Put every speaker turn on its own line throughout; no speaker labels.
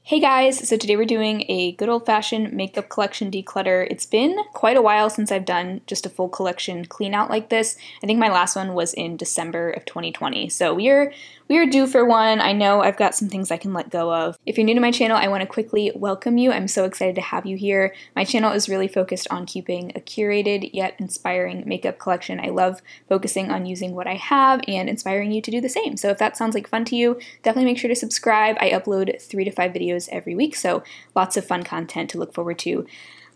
Hey guys, so today we're doing a good old-fashioned makeup collection declutter. It's been quite a while since I've done just a full collection clean out like this. I think my last one was in December of 2020, so we are due for one. I know I've got some things I can let go of. If you're new to my channel, I want to quickly welcome you. I'm so excited to have you here. My channel is really focused on keeping a curated yet inspiring makeup collection. I love focusing on using what I have and inspiring you to do the same. So if that sounds like fun to you, definitely make sure to subscribe. I upload 3 to 5 videos every week, so lots of fun content to look forward to.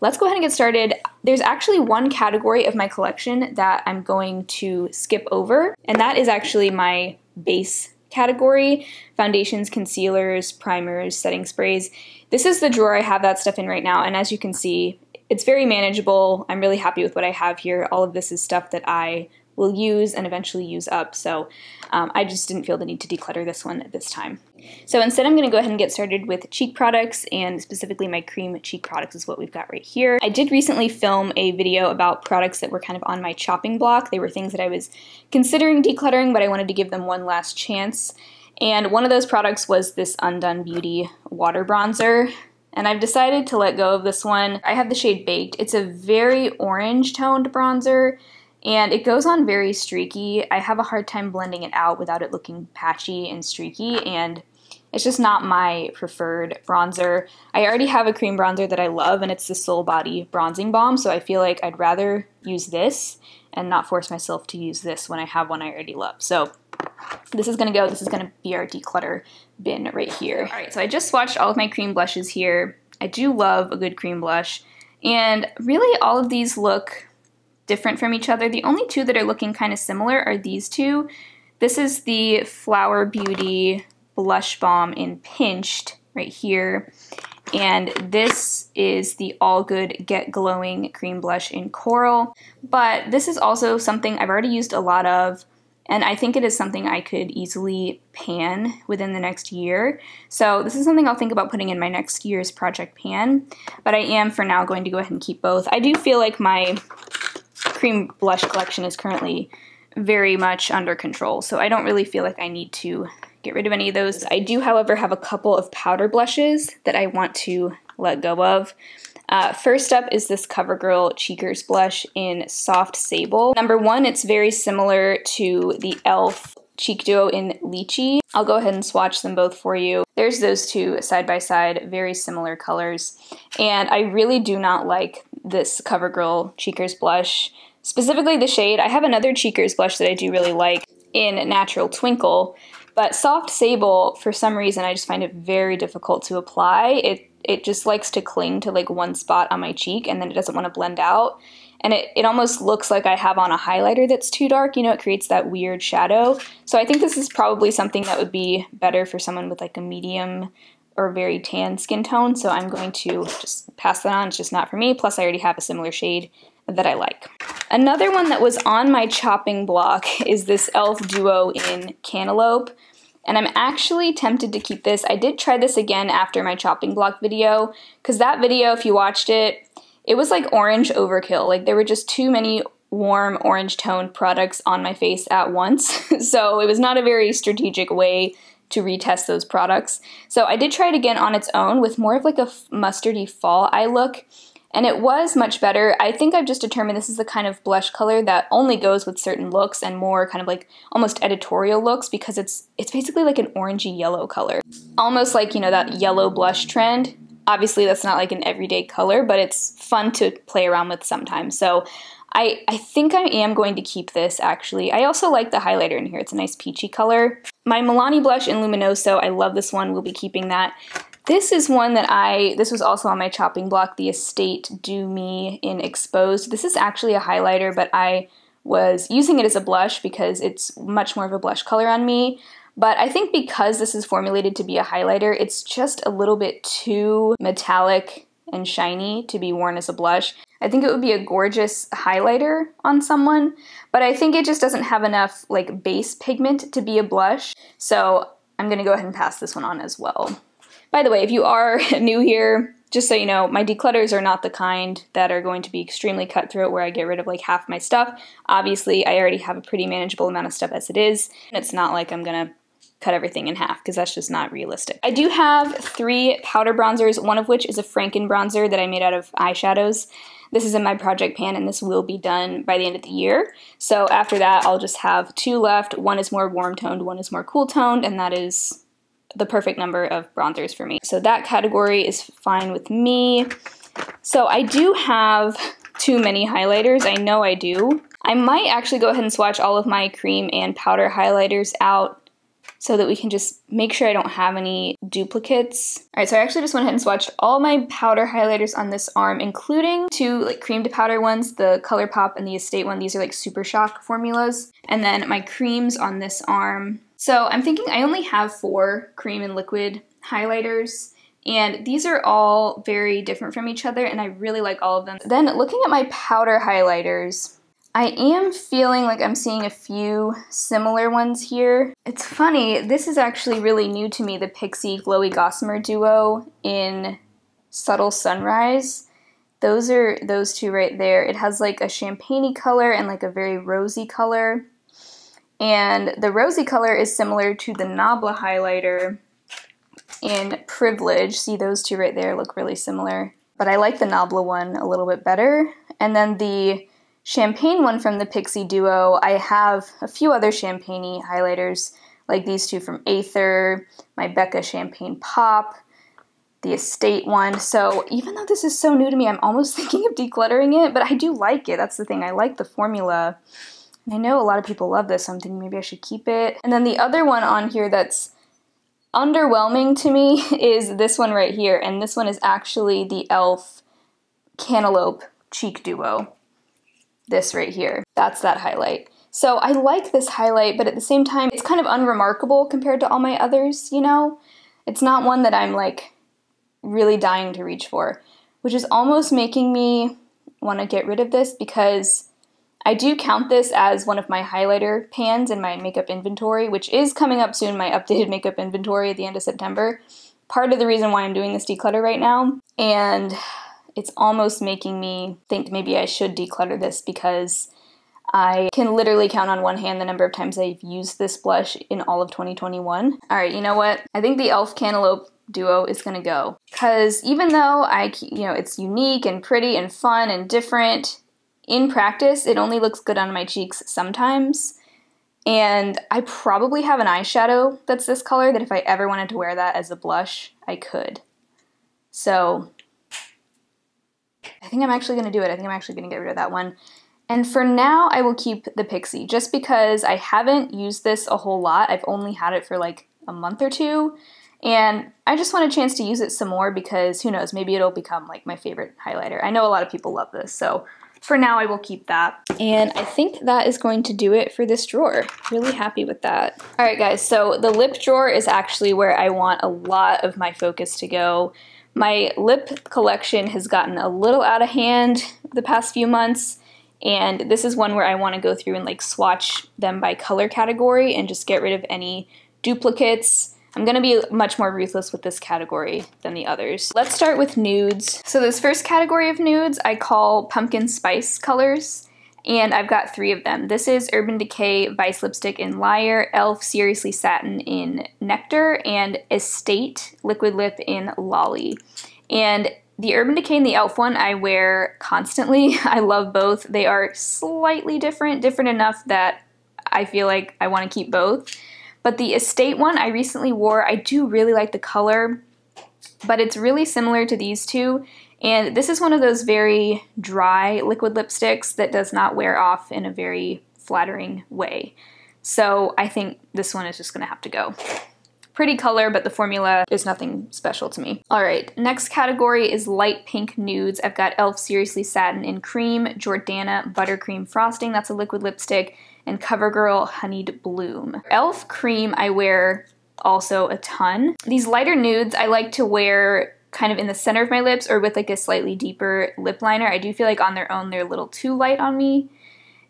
Let's go ahead and get started. There's actually one category of my collection that I'm going to skip over, and that is actually my base category: foundations, concealers, primers, setting sprays. This is the drawer I have that stuff in right now, and as you can see, it's very manageable. I'm really happy with what I have here. All of this is stuff that I will use and eventually use up, so I just didn't feel the need to declutter this one at this time. So instead I'm going to go ahead and get started with cheek products, and specifically my cream cheek products is what we've got right here. I did recently film a video about products that were kind of on my chopping block. They were things that I was considering decluttering, but I wanted to give them one last chance. And one of those products was this Undone Beauty water bronzer. And I've decided to let go of this one. I have the shade Baked. It's a very orange toned bronzer, and it goes on very streaky. I have a hard time blending it out without it looking patchy and streaky, and it's just not my preferred bronzer. I already have a cream bronzer that I love, and it's the Soul Body Bronzing Balm, so I feel like I'd rather use this and not force myself to use this when I have one I already love. So this is gonna be our declutter bin right here. All right, so I just swatched all of my cream blushes here. I do love a good cream blush, and really all of these look different from each other. The only two that are looking kind of similar are these two. This is the Flower Beauty Blush Balm in Pinched right here, and this is the All Good Get Glowing Cream Blush in Coral. But this is also something I've already used a lot of, and I think it is something I could easily pan within the next year. So this is something I'll think about putting in my next year's project pan, but I am for now going to go ahead and keep both. I do feel like my cream blush collection is currently very much under control, so I don't really feel like I need to get rid of any of those. I do, however, have a couple of powder blushes that I want to let go of. First up is this CoverGirl Cheekers blush in Soft Sable. Number one, it's very similar to the E.L.F. Cheek Duo in Lychee. I'll go ahead and swatch them both for you. There's those two side by side, very similar colors. And I really do not like this CoverGirl Cheekers blush, specifically the shade. I have another Cheekers blush that I do really like in Natural Twinkle, but Soft Sable, for some reason, I just find it very difficult to apply. It just likes to cling to like one spot on my cheek, and then it doesn't want to blend out. And it almost looks like I have on a highlighter that's too dark, you know, it creates that weird shadow. So I think this is probably something that would be better for someone with like a medium or very tan skin tone, so I'm going to just pass that on. It's just not for me, plus I already have a similar shade that I like. Another one that was on my chopping block is this E.L.F. Duo in Cantaloupe, and I'm actually tempted to keep this. I did try this again after my chopping block video, because that video, if you watched it, it was like orange overkill. Like there were just too many warm orange toned products on my face at once, so it was not a very strategic way to retest those products. So I did try it again on its own with more of like a mustardy fall eye look, and it was much better. I think I've just determined this is the kind of blush color that only goes with certain looks and more kind of like almost editorial looks, because it's basically like an orangey yellow color. Almost like, you know, that yellow blush trend. Obviously that's not like an everyday color, but it's fun to play around with sometimes. So I think I am going to keep this, actually. I also like the highlighter in here. It's a nice peachy color. My Milani blush in Luminoso, I love this one. We'll be keeping that. This is one that this was also on my chopping block, the Estate Do Me in Exposed. This is actually a highlighter, but I was using it as a blush because it's much more of a blush color on me. But I think because this is formulated to be a highlighter, it's just a little bit too metallic and shiny to be worn as a blush. I think it would be a gorgeous highlighter on someone, but I think it just doesn't have enough like base pigment to be a blush, so I'm gonna go ahead and pass this one on as well. By the way, if you are new here, just so you know, my declutters are not the kind that are going to be extremely cutthroat where I get rid of like half my stuff. Obviously, I already have a pretty manageable amount of stuff as it is, and it's not like I'm gonna cut everything in half because that's just not realistic. I do have 3 powder bronzers, one of which is a Franken bronzer that I made out of eyeshadows. This is in my project pan and this will be done by the end of the year. So after that, I'll just have 2 left. One is more warm toned, one is more cool toned, and that is the perfect number of bronzers for me. So that category is fine with me. So I do have too many highlighters, I know I do. I might actually go ahead and swatch all of my cream and powder highlighters out so that we can just make sure I don't have any duplicates. All right, so I actually just went ahead and swatched all my powder highlighters on this arm, including 2 like cream to powder ones, the ColourPop and the Estate one. These are like Super Shock formulas. And then my creams on this arm. So I'm thinking I only have 4 cream and liquid highlighters, and these are all very different from each other, and I really like all of them. Then looking at my powder highlighters, I am feeling like I'm seeing a few similar ones here. It's funny, this is actually really new to me, the Pixi Glowy Gossamer duo in Subtle Sunrise. Those are those 2 right there. It has like a champagne-y color and like a very rosy color. And the rosy color is similar to the Nabla highlighter in Privilege. See, those 2 right there look really similar. But I like the Nabla one a little bit better. And then the champagne one from the Pixi duo, I have a few other champagne-y highlighters, like these 2 from Aether, my Becca Champagne Pop, the Estate one. So even though this is so new to me, I'm almost thinking of decluttering it, but I do like it. That's the thing. I like the formula. And I know a lot of people love this, so I'm thinking maybe I should keep it. And then the other one on here that's underwhelming to me is this one right here, and this one is actually the E.L.F. Cantaloupe Cheek Duo. This right here. That's that highlight. So I like this highlight, but at the same time, it's kind of unremarkable compared to all my others, you know? It's not one that I'm like really dying to reach for, which is almost making me want to get rid of this because I do count this as one of my highlighter pans in my makeup inventory, which is coming up soon, my updated makeup inventory at the end of September. Part of the reason why I'm doing this declutter right now, and it's almost making me think maybe I should declutter this because I can literally count on one hand the number of times I've used this blush in all of 2021. All right, you know what? I think the E.L.F. Cantaloupe duo is gonna go. Because even though it's unique and pretty and fun and different, in practice, it only looks good on my cheeks sometimes. And I probably have an eyeshadow that's this color that if I ever wanted to wear that as a blush, I could. So I think I'm actually going to do it. I think I'm actually going to get rid of that one. And for now, I will keep the Pixi just because I haven't used this a whole lot. I've only had it for like a month or 2. And I just want a chance to use it some more because who knows, maybe it'll become like my favorite highlighter. I know a lot of people love this, so for now I will keep that. And I think that is going to do it for this drawer. Really happy with that. All right guys, so the lip drawer is actually where I want a lot of my focus to go. My lip collection has gotten a little out of hand the past few months, and this is one where I want to go through and like swatch them by color category and just get rid of any duplicates. I'm going to be much more ruthless with this category than the others. Let's start with nudes. So this first category of nudes I call pumpkin spice colors, and I've got 3 of them. This is Urban Decay Vice Lipstick in Liar, E.L.F. Seriously Satin in Nectar, and Estate Liquid Lip in Lolly. And the Urban Decay and the E.L.F. one I wear constantly. I love both. They are slightly different enough that I feel like I want to keep both. But the Estate one I recently wore. I do really like the color, but it's really similar to these 2. And this is one of those very dry liquid lipsticks that does not wear off in a very flattering way. So I think this one is just gonna have to go. Pretty color, but the formula is nothing special to me. All right, next category is light pink nudes. I've got E.L.F. Seriously Satin in Cream, Jordana Buttercream Frosting, that's a liquid lipstick, and CoverGirl Honeyed Bloom. E.L.F. Cream I wear also a ton. These lighter nudes I like to wear kind of in the center of my lips or with like a slightly deeper lip liner. I do feel like on their own they're a little too light on me.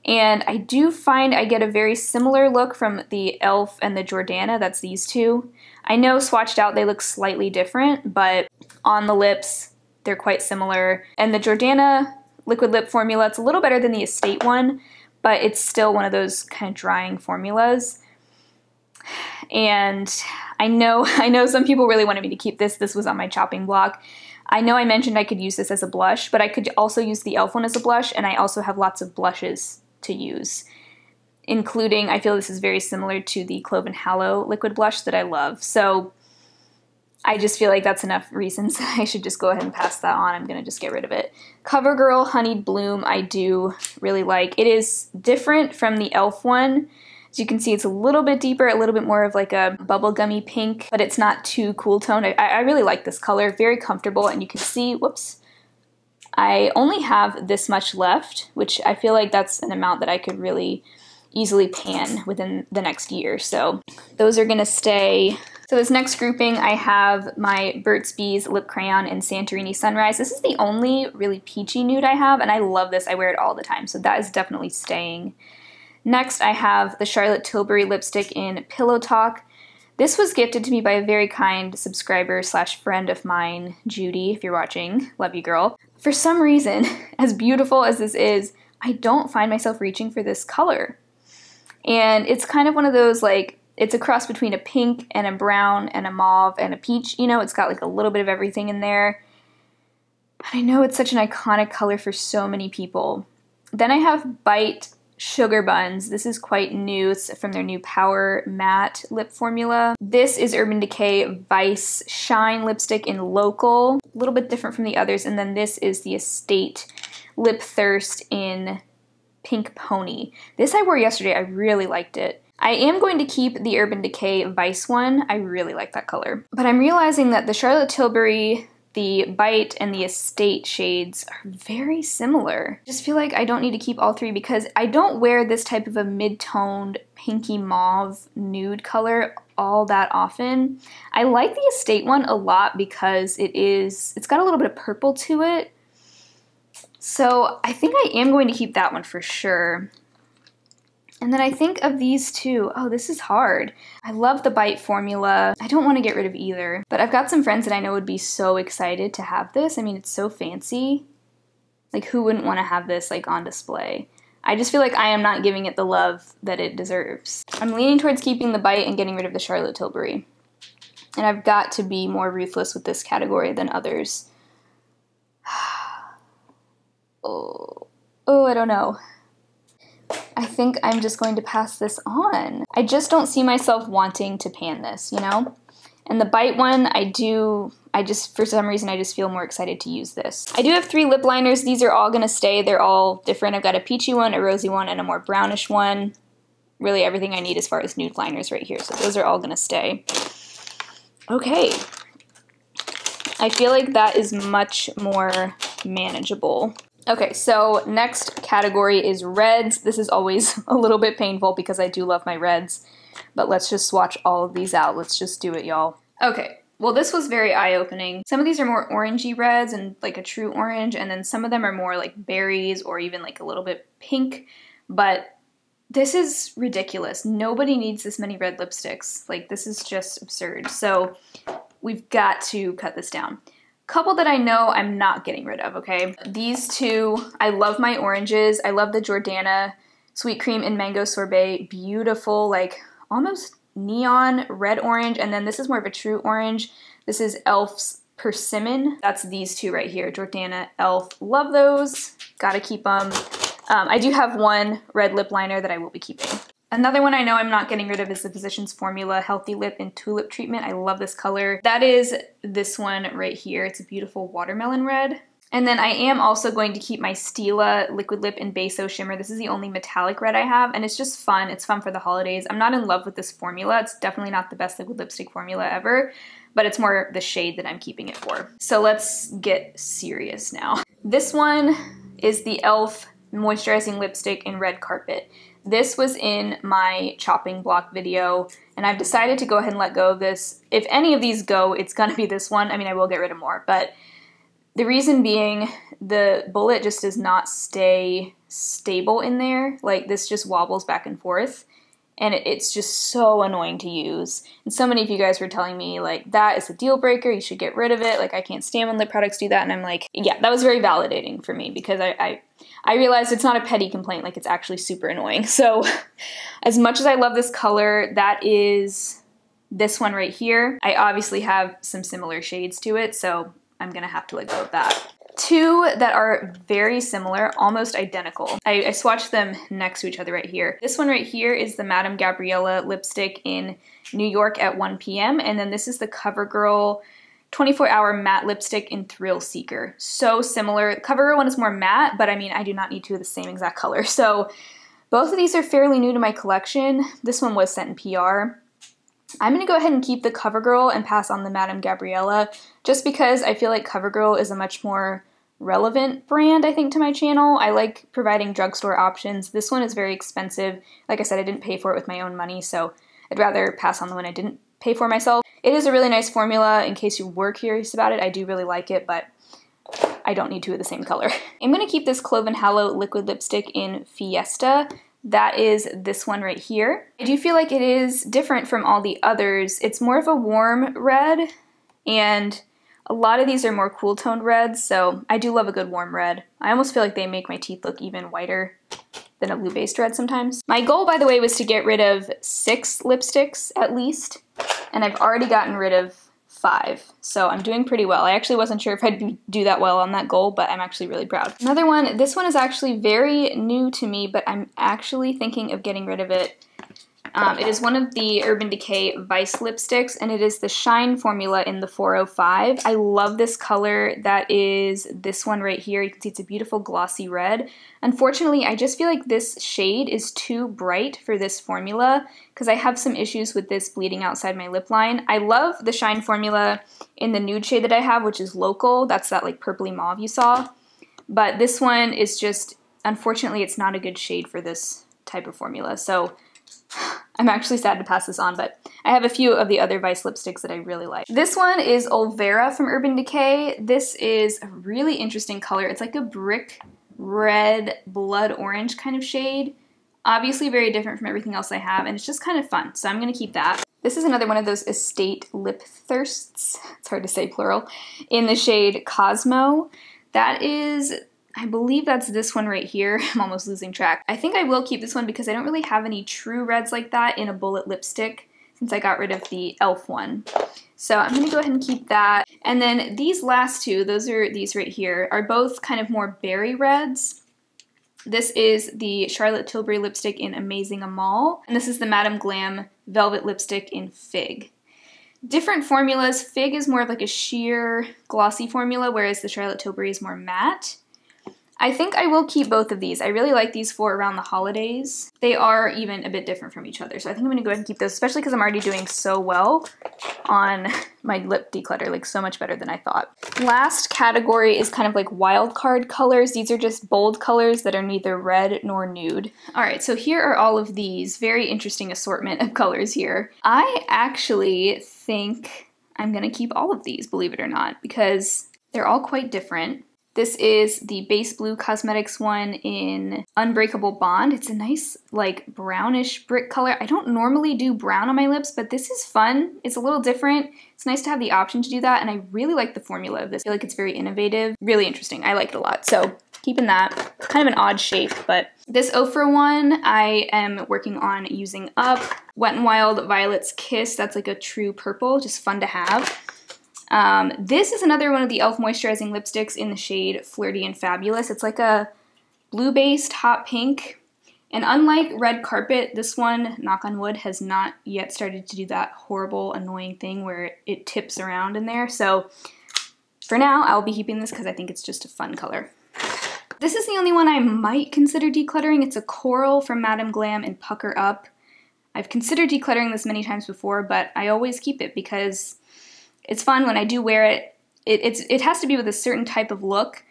And I do find I get a very similar look from the E.L.F. and the Jordana, that's these 2. I know swatched out they look slightly different, but on the lips they're quite similar. And the Jordana liquid lip formula, it's a little better than the Estate one, but it's still one of those kind of drying formulas. And I know some people really wanted me to keep this. This was on my chopping block. I know I mentioned I could use this as a blush, but I could also use the e.l.f. one as a blush, and I also have lots of blushes to use, including, I feel this is very similar to the Clove and Hallow liquid blush that I love. So I just feel like that's enough reasons I should just go ahead and pass that on. I'm going to just get rid of it. CoverGirl Honeyed Bloom I do really like. It is different from the e.l.f. one. As you can see, it's a little bit deeper, a little bit more of like a bubblegummy pink, but it's not too cool toned. I really like this color, very comfortable, and you can see, whoops, I only have this much left, which I feel like that's an amount that I could really easily pan within the next year. So those are gonna stay. So this next grouping, I have my Burt's Bees Lip Crayon in Santorini Sunrise. This is the only really peachy nude I have, and I love this. I wear it all the time, so that is definitely staying. Next, I have the Charlotte Tilbury lipstick in Pillow Talk. This was gifted to me by a very kind subscriber slash friend of mine, Judy, if you're watching. Love you, girl. For some reason, as beautiful as this is, I don't find myself reaching for this color. And it's kind of one of those, like, it's a cross between a pink and a brown and a mauve and a peach. You know, it's got like a little bit of everything in there. But I know it's such an iconic color for so many people. Then I have Bite Sugar Buns. This is quite new. It's from their new Power Matte lip formula. This is Urban Decay Vice Shine lipstick in Local. A little bit different from the others. And then this is the Estate Lip Thirst in Pink Pony. This I wore yesterday. I really liked it. I am going to keep the Urban Decay Vice one. I really like that color. But I'm realizing that the Charlotte Tilbury, the Bite, and the Estate shades are very similar. I just feel like I don't need to keep all three because I don't wear this type of a mid-toned pinky mauve nude color all that often. I like the Estate one a lot because it's got a little bit of purple to it. So I think I am going to keep that one for sure. And then I think of these two. Oh, this is hard. I love the Bite formula. I don't want to get rid of either. But I've got some friends that I know would be so excited to have this. I mean, it's so fancy. Like, who wouldn't want to have this, like, on display? I just feel like I am not giving it the love that it deserves. I'm leaning towards keeping the Bite and getting rid of the Charlotte Tilbury. And I've got to be more ruthless with this category than others. Oh, I don't know. I think I'm just going to pass this on. I just don't see myself wanting to pan this, you know? And the Bite one, for some reason, I just feel more excited to use this. I do have 3 lip liners. These are all gonna stay. They're all different. I've got a peachy one, a rosy one, and a more brownish one. Really everything I need as far as nude liners right here. So those are all gonna stay. Okay. I feel like that is much more manageable. Okay, so next category is reds. This is always a little bit painful because I do love my reds, but let's just swatch all of these out. Let's just do it, y'all. Okay, well this was very eye-opening. Some of these are more orangey reds and like a true orange, and then some of them are more like berries or even like a little bit pink, but this is ridiculous. Nobody needs this many red lipsticks. Like, this is just absurd. So we've got to cut this down. Couple that I know I'm not getting rid of, okay? These two, I love my oranges. I love the Jordana Sweet Cream and Mango Sorbet. Beautiful, like almost neon red orange. And then this is more of a true orange. This is e.l.f.'s Persimmon. That's these two right here, Jordana, e.l.f. Love those, gotta keep them. I do have one red lip liner that I will be keeping. Another one I know I'm not getting rid of is the Physicians Formula Healthy Lip in Tulip Treatment. I love this color. That is this one right here. It's a beautiful watermelon red. And then I am also going to keep my Stila Liquid Lip in Beso Shimmer. This is the only metallic red I have, and it's just fun. It's fun for the holidays. I'm not in love with this formula. It's definitely not the best liquid lipstick formula ever, but it's more the shade that I'm keeping it for. So let's get serious now. This one is the e.l.f. Moisturizing Lipstick in Red Carpet. This was in my chopping block video, and I've decided to go ahead and let go of this. If any of these go, it's gonna be this one. I mean, I will get rid of more, but the reason being the bullet just does not stay stable in there. Like, this just wobbles back and forth, and it's just so annoying to use. And so many of you guys were telling me, like, that is a deal breaker, you should get rid of it, like, I can't stand when lip products do that, and I'm like, yeah, that was very validating for me, because I realized it's not a petty complaint, like, it's actually super annoying. So, as much as I love this color, that is this one right here. I obviously have some similar shades to it, so I'm gonna have to let go of that. Two that are very similar, almost identical. I swatched them next to each other right here. This one right here is the Madame Gabriella lipstick in New York at 1 p.m. And then this is the CoverGirl 24-hour matte lipstick in Thrill Seeker. So similar. The CoverGirl one is more matte, but I mean, I do not need two of the same exact color. So both of these are fairly new to my collection. This one was sent in PR. I'm going to go ahead and keep the CoverGirl and pass on the Madame Gabriella, just because I feel like CoverGirl is a much more relevant brand, I think, to my channel. I like providing drugstore options. This one is very expensive. Like I said, I didn't pay for it with my own money, so I'd rather pass on the one I didn't pay for myself. It is a really nice formula in case you were curious about it. I do really like it, but I don't need two of the same color. I'm going to keep this Clove & Hallow liquid lipstick in Fiesta. That is this one right here. I do feel like it is different from all the others. It's more of a warm red, and a lot of these are more cool toned reds, so I do love a good warm red. I almost feel like they make my teeth look even whiter than a blue-based red sometimes. My goal, by the way, was to get rid of 6 lipsticks at least, and I've already gotten rid of 5, so I'm doing pretty well. I actually wasn't sure if I'd do that well on that goal, but I'm actually really proud. Another one, this one is actually very new to me, but I'm actually thinking of getting rid of it. It is one of the Urban Decay Vice lipsticks, and it is the Shine formula in the 405. I love this color. That is this one right here. You can see it's a beautiful glossy red. Unfortunately, I just feel like this shade is too bright for this formula because I have some issues with this bleeding outside my lip line. I love the Shine formula in the nude shade that I have, which is Local. That's that like purpley mauve you saw. But this one is just, unfortunately, it's not a good shade for this type of formula. So I'm actually sad to pass this on, but I have a few of the other Vice lipsticks that I really like. This one is Olvera from Urban Decay. This is a really interesting color. It's like a brick red, blood orange kind of shade. Obviously very different from everything else I have, and it's just kind of fun, so I'm going to keep that. This is another one of those Estate Lip Thirsts, it's hard to say plural, in the shade Cosmo. That is, I believe that's this one right here. I'm almost losing track. I think I will keep this one because I don't really have any true reds like that in a bullet lipstick since I got rid of the E.L.F. one. So I'm going to go ahead and keep that. And then these last two, those are these right here, are both kind of more berry reds. This is the Charlotte Tilbury lipstick in Amazing Amal, and this is the Madame Glam Velvet lipstick in Fig. Different formulas. Fig is more of like a sheer glossy formula, whereas the Charlotte Tilbury is more matte. I think I will keep both of these. I really like these for around the holidays. They are even a bit different from each other, so I think I'm gonna go ahead and keep those, especially because I'm already doing so well on my lip declutter, like so much better than I thought. Last category is kind of like wild card colors. These are just bold colors that are neither red nor nude. All right, so here are all of these. Very interesting assortment of colors here. I actually think I'm gonna keep all of these, believe it or not, because they're all quite different. This is the Base Blue Cosmetics one in Unbreakable Bond. It's a nice, like, brownish brick color. I don't normally do brown on my lips, but this is fun. It's a little different. It's nice to have the option to do that, and I really like the formula of this. I feel like it's very innovative. Really interesting. I like it a lot. So, keeping that. It's kind of an odd shape, but this Ofra one I am working on using up. Wet n Wild Violet's Kiss. That's like a true purple. Just fun to have. This is another one of the E.L.F. moisturizing lipsticks in the shade Flirty and Fabulous. It's like a blue-based hot pink. And unlike Red Carpet, this one, knock on wood, has not yet started to do that horrible, annoying thing where it tips around in there. So for now, I'll be keeping this because I think it's just a fun color. This is the only one I might consider decluttering. It's a Coral from Madame Glam in Pucker Up. I've considered decluttering this many times before, but I always keep it because it's fun when I do wear it. It has to be with a certain type of look,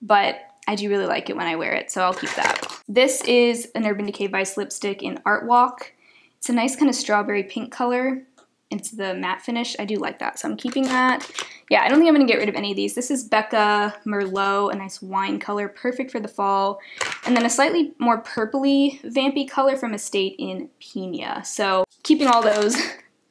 but I do really like it when I wear it, so I'll keep that. This is an Urban Decay Vice lipstick in Art Walk. It's a nice kind of strawberry pink color. It's the matte finish. I do like that, so I'm keeping that. Yeah, I don't think I'm going to get rid of any of these. This is Becca Merlot, a nice wine color, perfect for the fall. and then a slightly more purpley vampy color from Estate in Pina. So keeping all those,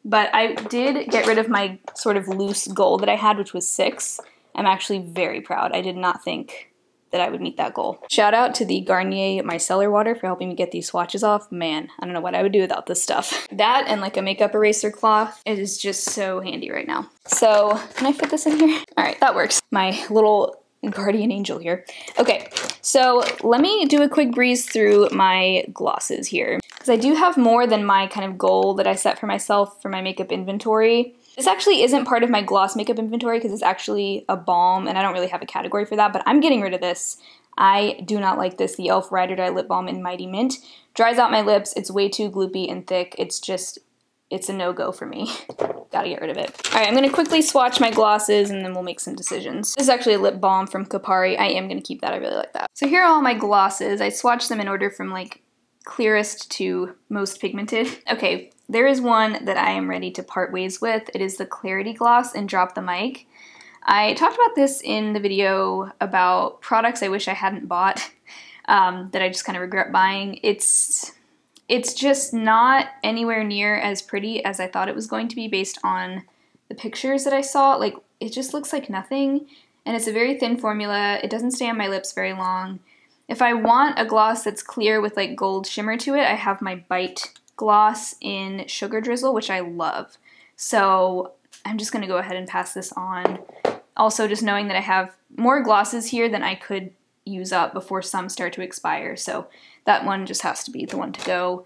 but I did get rid of my sort of loose goal that I had, which was 6. I'm actually very proud. I did not think that I would meet that goal. Shout out to the Garnier Micellar Water for helping me get these swatches off. Man, I don't know what I would do without this stuff. That and like a makeup eraser cloth, it is just so handy right now. So, can I fit this in here? All right, that works. My little guardian angel here. Okay, so let me do a quick breeze through my glosses here, because I do have more than my kind of goal that I set for myself for my makeup inventory. This actually isn't part of my gloss makeup inventory because it's actually a balm and I don't really have a category for that, but I'm getting rid of this. I do not like this, the E.L.F. Ride or Die Lip Balm in Mighty Mint. Dries out my lips, it's way too gloopy and thick. It's a no-go for me. Gotta get rid of it. All right, I'm gonna quickly swatch my glosses and then we'll make some decisions. This is actually a lip balm from Kopari. I am gonna keep that, I really like that. So here are all my glosses. I swatched them in order from like clearest to most pigmented. Okay, there is one that I am ready to part ways with. It is the Clarity Gloss in Drop the Mic. I talked about this in the video about products I wish I hadn't bought that I just kind of regret buying. It's just not anywhere near as pretty as I thought it was going to be based on the pictures that I saw. Like, it just looks like nothing, and it's a very thin formula. It doesn't stay on my lips very long. If I want a gloss that's clear with like gold shimmer to it, I have my Bite gloss in Sugar Drizzle, which I love. So I'm just gonna go ahead and pass this on. Also, just knowing that I have more glosses here than I could use up before some start to expire, so that one just has to be the one to go.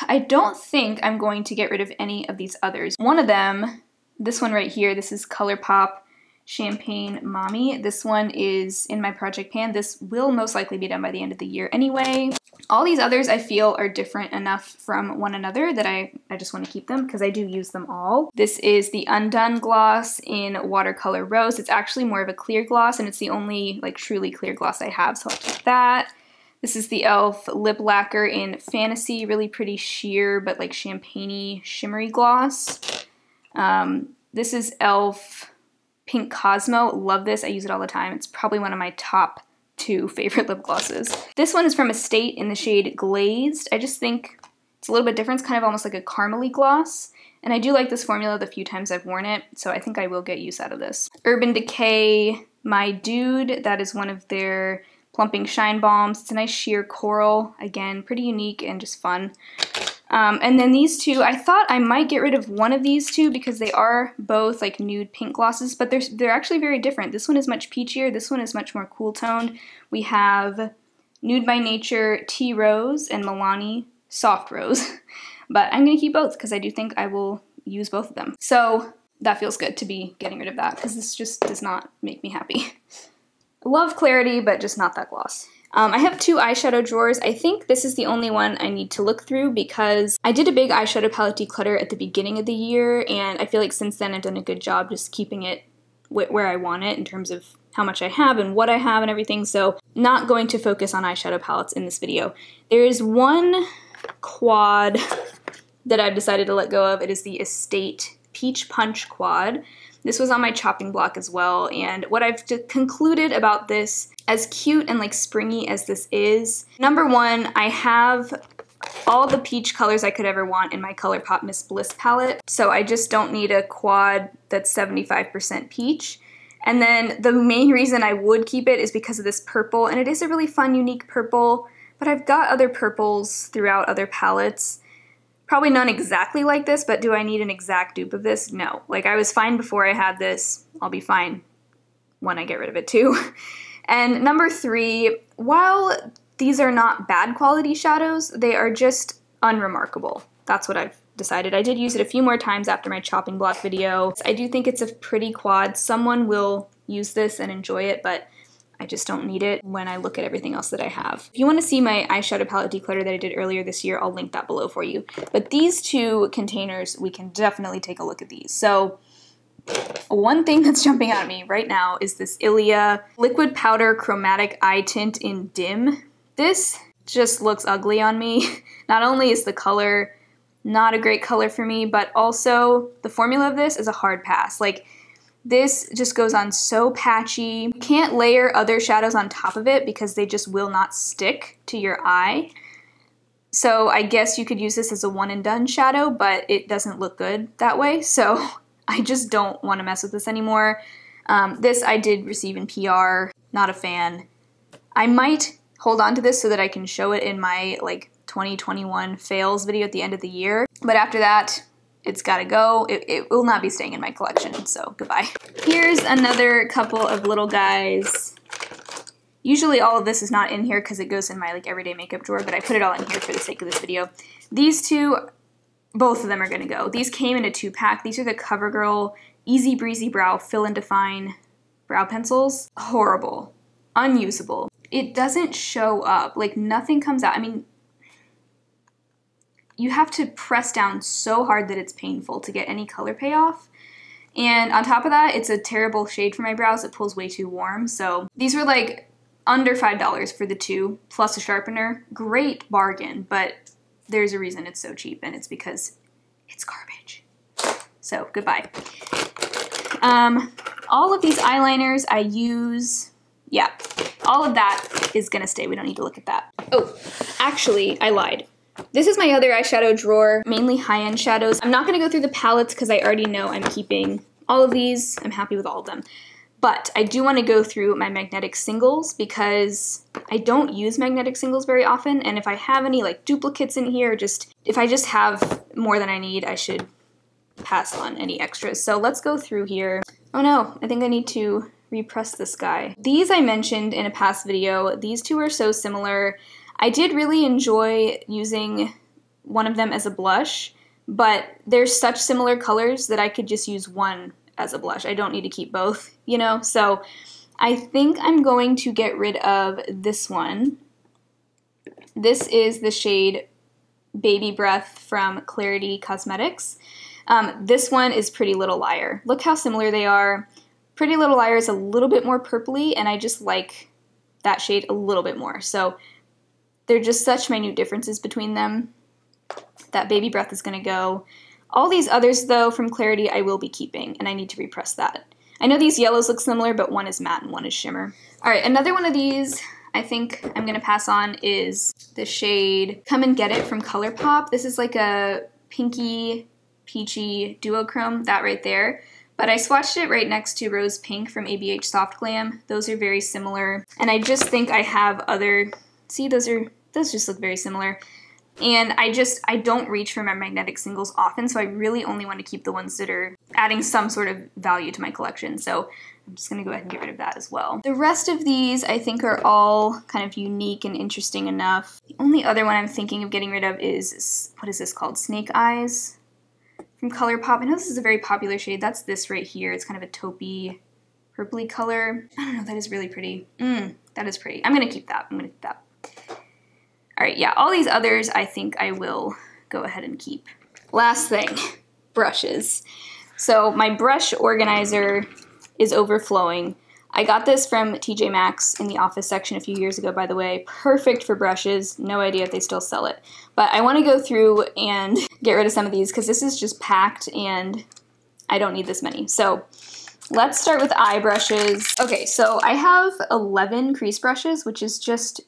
I don't think I'm going to get rid of any of these others. One of them, this one right here, this is ColourPop Champagne Mommy. This one is in my project pan. This will most likely be done by the end of the year anyway. All these others I feel are different enough from one another that I just want to keep them because I do use them all. This is the Undone gloss in Watercolor Rose. It's actually more of a clear gloss and it's the only like truly clear gloss I have, so I'll keep that. This is the E.L.F. Lip Lacquer in Fantasy, really pretty sheer but like champagne-y shimmery gloss. This is E.L.F. Pink Cosmo. Love this. I use it all the time. It's probably one of my top 2 favorite lip glosses. This one is from Estate in the shade Glazed. I just think it's a little bit different. It's kind of almost like a caramely gloss. And I do like this formula the few times I've worn it, so I think I will get use out of this. Urban Decay My Dude. That is one of their plumping shine balms. It's a nice sheer coral. Again, pretty unique and just fun. And then these two, I thought I might get rid of one of these two because they are both like nude pink glosses, but they're actually very different. This one is much peachier, this one is much more cool toned. We have Nude by Nature Tea Rose and Milani Soft Rose, but I'm gonna keep both because I do think I will use both of them. So that feels good to be getting rid of that because this just does not make me happy. Love Clarity, but just not that gloss. I have 2 eyeshadow drawers. I think this is the only one I need to look through because I did a big eyeshadow palette declutter at the beginning of the year, and I feel like since then I've done a good job just keeping it where I want it in terms of how much I have and what I have and everything, so not going to focus on eyeshadow palettes in this video. There is one quad that I've decided to let go of. It is the Estate Peach Punch Quad. This was on my chopping block as well, and what I've concluded about this, as cute and like springy as this is, number one, I have all the peach colors I could ever want in my ColourPop Miss Bliss palette, so I just don't need a quad that's 75% peach. And then the main reason I would keep it is because of this purple, and it is a really fun, unique purple, but I've got other purples throughout other palettes. Probably none exactly like this, but do I need an exact dupe of this? No. Like, I was fine before I had this. I'll be fine when I get rid of it too. And number 3, while these are not bad quality shadows, they are just unremarkable. That's what I've decided. I did use it a few more times after my chopping block video. I do think it's a pretty quad. Someone will use this and enjoy it, but I just don't need it when I look at everything else that I have. If you want to see my eyeshadow palette declutter that I did earlier this year, I'll link that below for you. But these 2 containers, we can definitely take a look at these. So one thing that's jumping out at me right now is this Ilia Liquid Powder Chromatic Eye Tint in Dim. This just looks ugly on me. Not only is the color not a great color for me, but also the formula of this is a hard pass. Like, This just goes on so patchy. You can't layer other shadows on top of it because they just will not stick to your eye. So I guess you could use this as a one and done shadow, but it doesn't look good that way. So I just don't want to mess with this anymore. This I did receive in PR, not a fan. I might hold on to this so that I can show it in my like 2021 fails video at the end of the year. But after that, it's gotta go. It will not be staying in my collection, so goodbye. Here's another couple of little guys. Usually all of this is not in here because it goes in my like everyday makeup drawer, but I put it all in here for the sake of this video. These two, both of them are gonna go. These came in a 2-pack. These are the CoverGirl Easy Breezy Brow Fill and Define brow pencils. Horrible, unusable. It doesn't show up, like nothing comes out. I mean, you have to press down so hard that it's painful to get any color payoff. And on top of that, it's a terrible shade for my brows. It pulls way too warm. So these were like under $5 for the two, plus a sharpener. Great bargain, but there's a reason it's so cheap, and it's because it's garbage. So goodbye. All of these eyeliners I use, yeah, all of that is gonna stay. We don't need to look at that. Oh, actually, I lied. This is my other eyeshadow drawer, mainly high-end shadows. I'm not gonna go through the palettes because I already know I'm keeping all of these. I'm happy with all of them. But I do want to go through my magnetic singles because I don't use magnetic singles very often, and if I have any like duplicates in here, if I just have more than I need, I should pass on any extras. So let's go through here. Oh no, I think I need to repress this guy. These I mentioned in a past video. These two are so similar. I did really enjoy using one of them as a blush, but they're such similar colors that I could just use one as a blush. I don't need to keep both, you know? So I think I'm going to get rid of this one. This is the shade Baby Breath from CRUELTY Cosmetics. This one is Pretty Little Liar. Look how similar they are. Pretty Little Liar is a little bit more purpley, and I just like that shade a little bit more. So they're just such minute differences between them. That Baby Breath is gonna go. All these others, though, from CRUELTY, I will be keeping, and I need to repress that. I know these yellows look similar, but one is matte and one is shimmer. All right, another one of these I think I'm gonna pass on is the shade Come and Get It from ColourPop. This is like a pinky, peachy duochrome, that right there. But I swatched it right next to Rose Pink from ABH Soft Glam. Those are very similar, and I just think I have other, see, those just look very similar. And I don't reach for my magnetic singles often, so I really only want to keep the ones that are adding some sort of value to my collection. So I'm just going to go ahead and get rid of that as well. The rest of these I think are all kind of unique and interesting enough. The only other one I'm thinking of getting rid of is, what is this called? Snake Eyes from ColourPop. I know this is a very popular shade. That's this right here. It's kind of a taupey, purpley color. I don't know, that is really pretty. That is pretty. I'm going to keep that. I'm going to keep that. All right, yeah, all these others I think I will go ahead and keep. Last thing, brushes. So my brush organizer is overflowing. I got this from TJ Maxx in the office section a few years ago, by the way. Perfect for brushes. No idea if they still sell it. But I want to go through and get rid of some of these because this is just packed and I don't need this many. So let's start with eye brushes. Okay, so I have 11 crease brushes, which is just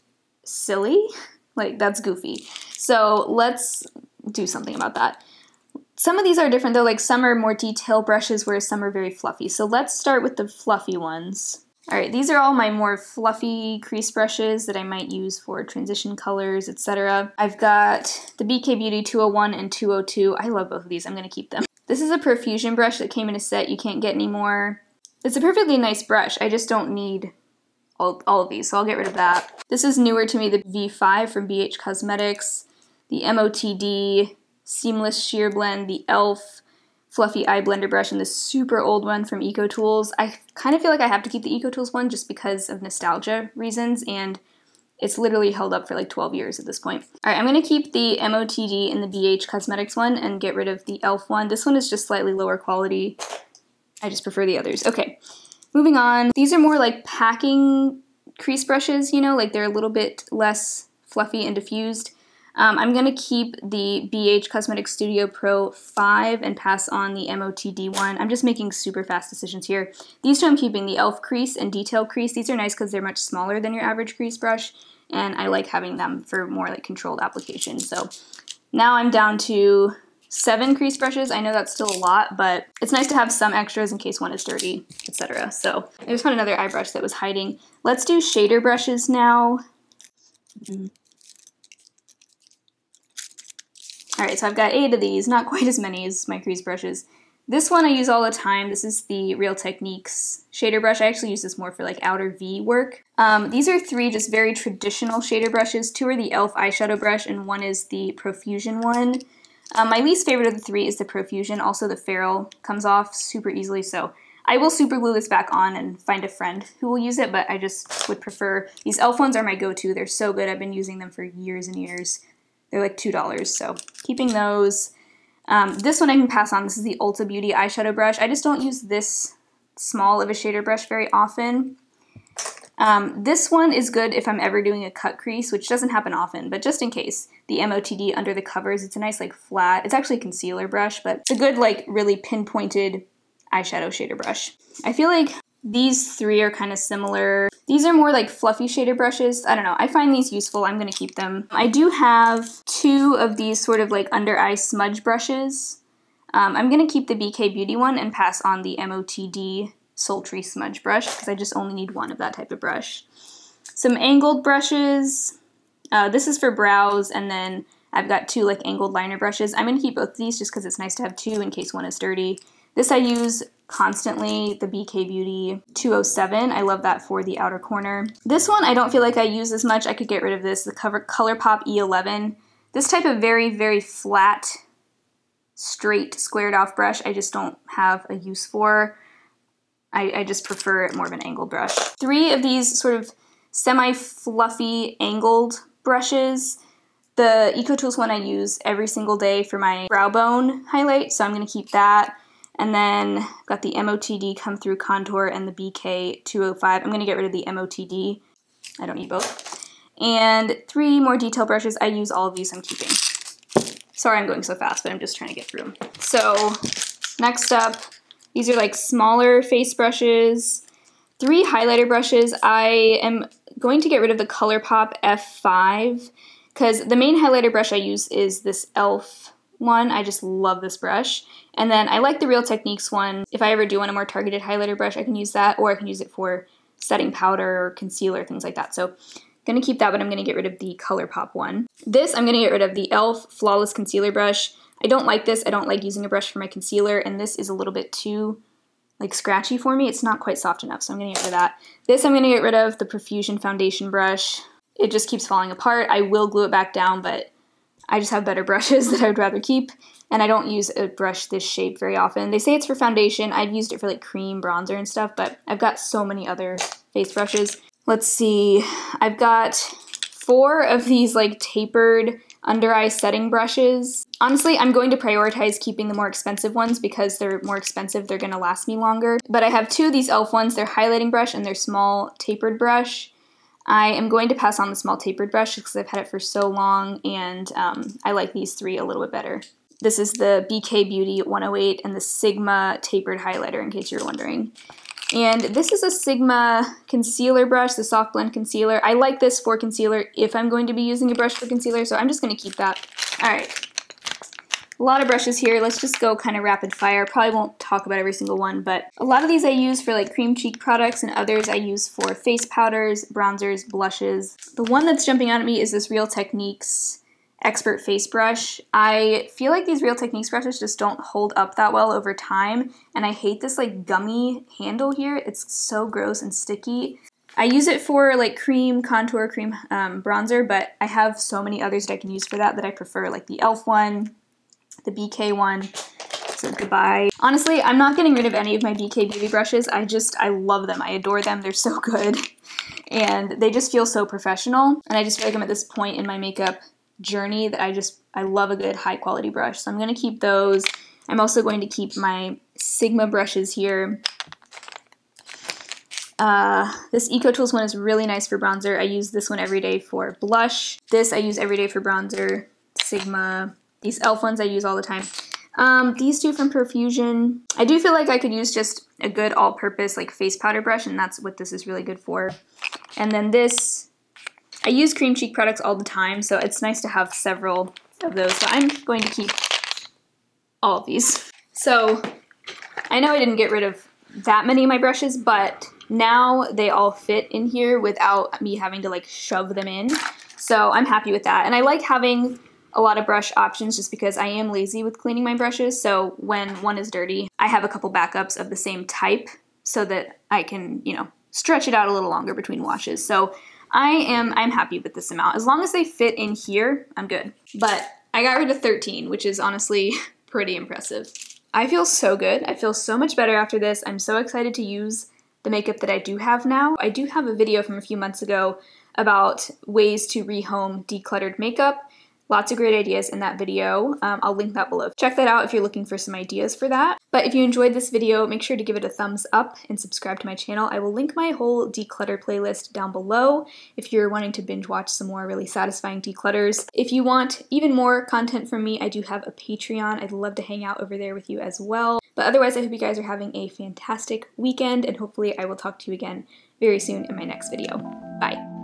silly. Like, that's goofy. So let's do something about that. Some of these are different though, like some are more detail brushes, whereas some are very fluffy. So let's start with the fluffy ones. All right, these are all my more fluffy crease brushes that I might use for transition colors, etc. I've got the BK Beauty 201 and 202. I love both of these, I'm gonna keep them. This is a Profusion brush that came in a set, you can't get anymore. It's a perfectly nice brush, I just don't need all of these, so I'll get rid of that. This is newer to me, the V5 from BH Cosmetics, the MOTD Seamless Sheer Blend, the E.L.F Fluffy Eye Blender Brush, and the super old one from EcoTools. I kind of feel like I have to keep the EcoTools one just because of nostalgia reasons, and it's literally held up for like 12 years at this point. All right, I'm gonna keep the MOTD and the BH Cosmetics one and get rid of the E.L.F one. This one is just slightly lower quality. I just prefer the others. Okay. Moving on, these are more like packing crease brushes, you know, like they're a little bit less fluffy and diffused. I'm going to keep the BH Cosmetic Studio Pro 5 and pass on the MOTD one. I'm just making super fast decisions here. These two I'm keeping, the E.L.F. crease and detail crease. These are nice because they're much smaller than your average crease brush, and I like having them for more like controlled application. So now I'm down to 7 crease brushes. I know that's still a lot, but it's nice to have some extras in case one is dirty, etc. So I just found another eye brush that was hiding. Let's do shader brushes now. Alright, so I've got 8 of these, not quite as many as my crease brushes. This one I use all the time. This is the Real Techniques shader brush. I actually use this more for like outer V work. These are 3 just very traditional shader brushes. 2 are the E.L.F. eyeshadow brush and 1 is the Profusion one. My least favorite of the 3 is the Profusion. Also the ferrule comes off super easily, so I will super glue this back on and find a friend who will use it, but I just would prefer, these E.L.F. ones are my go-to. They're so good. I've been using them for years and years. They're like $2, so keeping those. This one I can pass on. This is the Ulta Beauty eyeshadow brush. I just don't use this small of a shader brush very often. This one is good if I'm ever doing a cut crease, which doesn't happen often, but just in case. The MOTD under the covers. It's a nice like flat, it's actually a concealer brush, but it's a good like really pinpointed eyeshadow shader brush. I feel like these 3 are kind of similar. These are more like fluffy shader brushes. I don't know. I find these useful. I'm going to keep them. I do have 2 of these sort of like under eye smudge brushes. I'm going to keep the BK Beauty one and pass on the MOTD Sultry Smudge brush because I just only need 1 of that type of brush. Some angled brushes. This is for brows, and then I've got 2 like angled liner brushes. I'm going to keep both of these just because it's nice to have 2 in case one is dirty. This I use constantly, the BK Beauty 207. I love that for the outer corner. This one I don't feel like I use as much. I could get rid of this, the ColourPop E.L.F. This type of very, very flat, straight, squared off brush I just don't have a use for. I just prefer more of an angled brush. 3 of these sort of semi-fluffy angled brushes. The EcoTools one I use every single day for my brow bone highlight, so I'm going to keep that. And then I've got the MOTD Come Through Contour and the BK 205. I'm going to get rid of the MOTD. I don't need both. And 3 more detail brushes. I use all of these, I'm keeping. Sorry I'm going so fast, but I'm just trying to get through them. So next up, these are like smaller face brushes. 3 highlighter brushes. I am going to get rid of the ColourPop F5 because the main highlighter brush I use is this E.L.F. one. I just love this brush. And then I like the Real Techniques one. If I ever do want a more targeted highlighter brush, I can use that, or I can use it for setting powder or concealer, things like that. So I'm going to keep that, but I'm going to get rid of the ColourPop one. This, I'm going to get rid of the E.L.F. Flawless Concealer Brush. I don't like this. I don't like using a brush for my concealer, and this is a little bit too like scratchy for me. It's not quite soft enough, so I'm going to get rid of that. This I'm going to get rid of, the Profusion Foundation Brush. It just keeps falling apart. I will glue it back down, but I just have better brushes that I would rather keep, and I don't use a brush this shape very often. They say it's for foundation. I've used it for like cream, bronzer, and stuff, but I've got so many other face brushes. Let's see. I've got 4 of these like tapered under eye setting brushes. Honestly, I'm going to prioritize keeping the more expensive ones because they're more expensive, they're going to last me longer. But I have 2 of these E.L.F. ones. They're highlighting brush and they're small tapered brush. I am going to pass on the small tapered brush because I've had it for so long, and I like these 3 a little bit better. This is the BK Beauty 108 and the Sigma tapered highlighter, in case you're wondering. And this is a Sigma concealer brush, the soft blend concealer. I like this for concealer if I'm going to be using a brush for concealer, so I'm just going to keep that. All right. A lot of brushes here. Let's just go kind of rapid fire. Probably won't talk about every single one, but a lot of these I use for like cream cheek products, and others I use for face powders, bronzers, blushes. The one that's jumping out at me is this Real Techniques Expert Face Brush. I feel like these Real Techniques brushes just don't hold up that well over time, and I hate this like gummy handle here. It's so gross and sticky. I use it for like cream, contour, cream, bronzer, but I have so many others that I can use for that I prefer, like the E.L.F. one, the BK one, so goodbye. Honestly, I'm not getting rid of any of my BK Beauty brushes. I love them. I adore them. They're so good. And they just feel so professional. And I just feel like I'm at this point in my makeup journey that I love a good high quality brush. So I'm going to keep those. I'm also going to keep my Sigma brushes here. This EcoTools one is really nice for bronzer. I use this one every day for blush. This I use every day for bronzer. Sigma. These e.l.f. ones I use all the time. These two from Profusion. I do feel like I could use just a good all-purpose like face powder brush, and that's what this is really good for. And then this, I use cream cheek products all the time, so it's nice to have several of those. So I'm going to keep all of these. So I know I didn't get rid of that many of my brushes, but now they all fit in here without me having to like shove them in. So I'm happy with that. And I like having a lot of brush options just because I am lazy with cleaning my brushes. So when one is dirty, I have a couple backups of the same type so that I can, you know, stretch it out a little longer between washes. So I'm happy with this amount. As long as they fit in here, I'm good. But I got rid of 13, which is honestly pretty impressive. I feel so good. I feel so much better after this. I'm so excited to use the makeup that I do have now. I do have a video from a few months ago about ways to rehome decluttered makeup. Lots of great ideas in that video. I'll link that below. Check that out if you're looking for some ideas for that. But if you enjoyed this video, make sure to give it a thumbs up and subscribe to my channel. I will link my whole declutter playlist down below if you're wanting to binge watch some more really satisfying declutters. If you want even more content from me, I do have a Patreon. I'd love to hang out over there with you as well. But otherwise, I hope you guys are having a fantastic weekend, and hopefully I will talk to you again very soon in my next video. Bye.